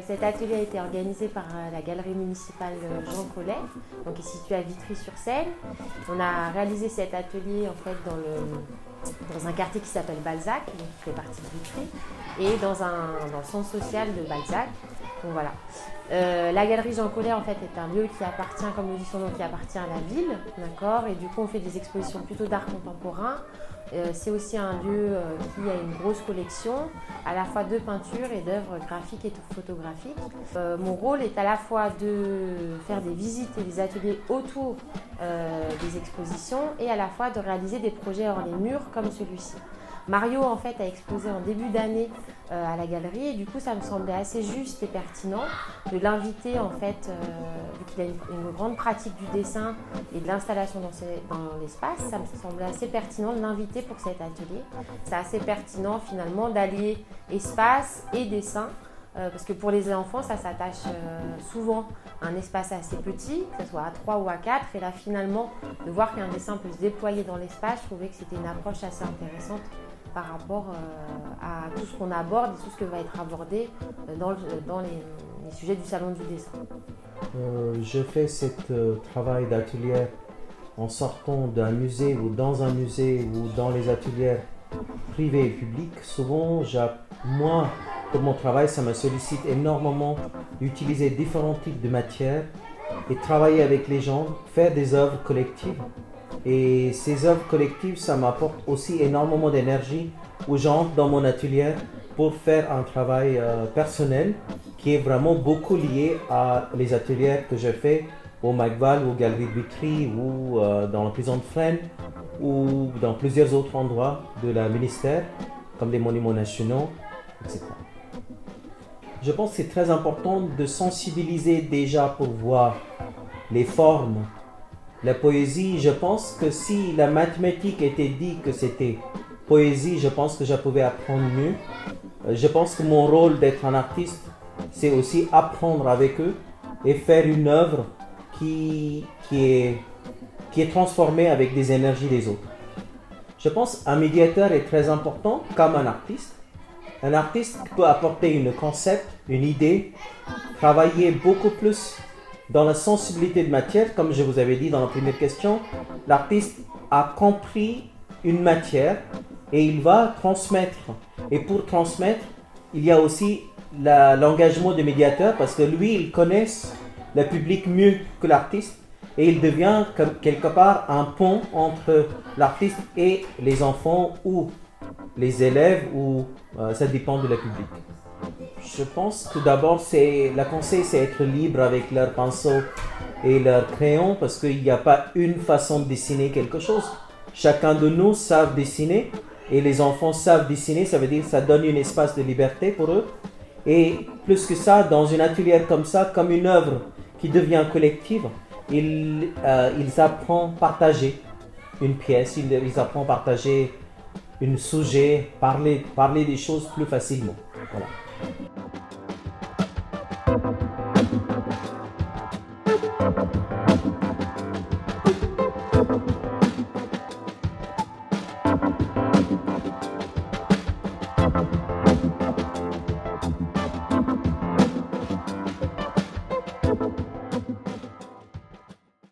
Cet atelier a été organisé par la galerie municipale Jean Collet, donc est située à Vitry-sur-Seine. On a réalisé cet atelier en fait dans un quartier qui s'appelle Balzac, donc qui fait partie de Vitry, et dans le centre social de Balzac. Donc voilà. La galerie Jean Collet en fait est un lieu qui appartient, comme le dit son nom, qui appartient à la ville, d'accord. Et du coup on fait des expositions plutôt d'art contemporain. C'est aussi un lieu qui a une grosse collection, à la fois de peintures et d'œuvres graphiques et photographiques. Mon rôle est à la fois de faire des visites et des ateliers autour des expositions et à la fois de réaliser des projets hors les murs comme celui-ci. Mario en fait a exposé en début d'année à la galerie et du coup ça me semblait assez juste et pertinent de l'inviter en fait, vu qu'il a une grande pratique du dessin et de l'installation dans l'espace, ça me semblait assez pertinent de l'inviter pour cet atelier. C'est assez pertinent finalement d'allier espace et dessin. Parce que pour les enfants, ça s'attache souvent à un espace assez petit, que ce soit à 3 ou à 4. Et là, finalement, de voir qu'un dessin peut se déployer dans l'espace, je trouvais que c'était une approche assez intéressante par rapport à tout ce qu'on aborde et tout ce que va être abordé dans les sujets du salon du dessin. Je fais ce travail d'atelier en sortant d'un musée ou dans un musée ou dans les ateliers privés et publics. Souvent, moi, pour mon travail, ça me sollicite énormément d'utiliser différents types de matières et travailler avec les gens, faire des œuvres collectives. Et ces œuvres collectives, ça m'apporte aussi énormément d'énergie où j'entre dans mon atelier pour faire un travail personnel qui est vraiment beaucoup lié à les ateliers que je fais au McVal ou aux Galeries de Vitry ou dans la prison de Fresnes ou dans plusieurs autres endroits de la ministère, comme des monuments nationaux, etc. Je pense que c'est très important de sensibiliser déjà pour voir les formes. La poésie, je pense que si la mathématique était dit que c'était poésie, je pense que je pouvais apprendre mieux. Je pense que mon rôle d'être un artiste, c'est aussi apprendre avec eux et faire une œuvre qui est transformée avec des énergies des autres. Je pense qu'un médiateur est très important comme un artiste. Un artiste peut apporter un concept, une idée, travailler beaucoup plus dans la sensibilité de matière, comme je vous avais dit dans la première question. L'artiste a compris une matière et il va transmettre. Et pour transmettre, il y a aussi l'engagement du médiateur parce que lui, il connaît le public mieux que l'artiste et il devient quelque part un pont entre l'artiste et les enfants ou les élèves ou ça dépend de la public. Je pense que d'abord, la conseil, c'est être libre avec leur pinceau et leur crayon parce qu'il n'y a pas une façon de dessiner quelque chose. Chacun de nous savent dessiner et les enfants savent dessiner, ça veut dire que ça donne un espace de liberté pour eux. Et plus que ça, dans un atelier comme ça, comme une œuvre qui devient collective, ils apprennent à partager une pièce, ils apprennent à partager un sujet, parler des choses plus facilement. Voilà.